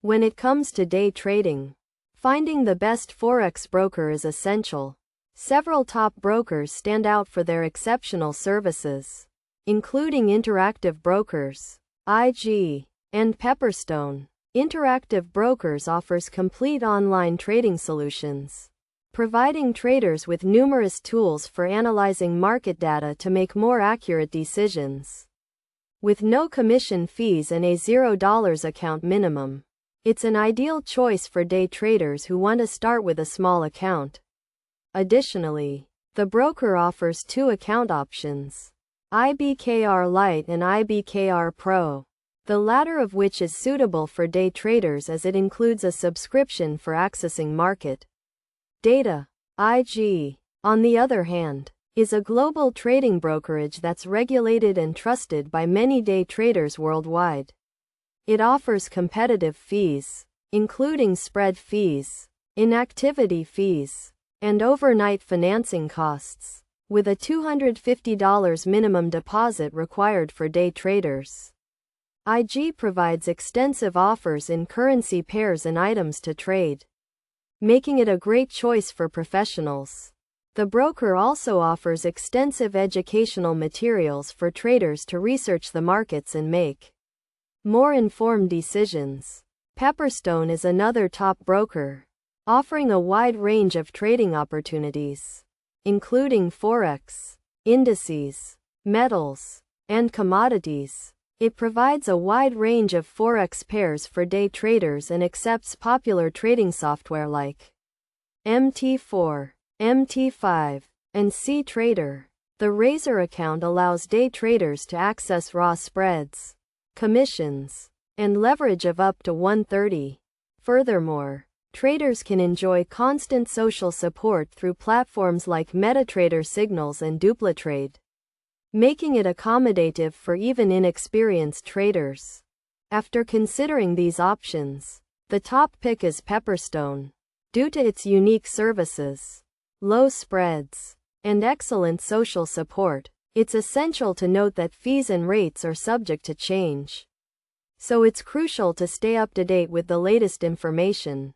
When it comes to day trading, finding the best Forex broker is essential. Several top brokers stand out for their exceptional services, including Interactive Brokers, IG, and Pepperstone. Interactive Brokers offers complete online trading solutions, providing traders with numerous tools for analyzing market data to make more accurate decisions. With no commission fees and a $0 account minimum, it's an ideal choice for day traders who want to start with a small account. Additionally, the broker offers two account options, IBKR Lite and IBKR Pro, the latter of which is suitable for day traders as it includes a subscription for accessing market data. IG, on the other hand, is a global trading brokerage that's regulated and trusted by many day traders worldwide. It offers competitive fees, including spread fees, inactivity fees, and overnight financing costs, with a $250 minimum deposit required for day traders. IG provides extensive offers in currency pairs and items to trade, making it a great choice for professionals. The broker also offers extensive educational materials for traders to research the markets and make more informed decisions. Pepperstone is another top broker, offering a wide range of trading opportunities, including Forex, indices, metals, and commodities. It provides a wide range of Forex pairs for day traders and accepts popular trading software like MT4, MT5, and C-Trader. The Razor account allows day traders to access raw spreads, commissions, and leverage of up to 130. Furthermore, traders can enjoy constant social support through platforms like MetaTrader Signals and DupliTrade, making it accommodative for even inexperienced traders. After considering these options, the top pick is Pepperstone. Due to its unique services, low spreads, and excellent social support, it's essential to note that fees and rates are subject to change. So it's crucial to stay up to date with the latest information.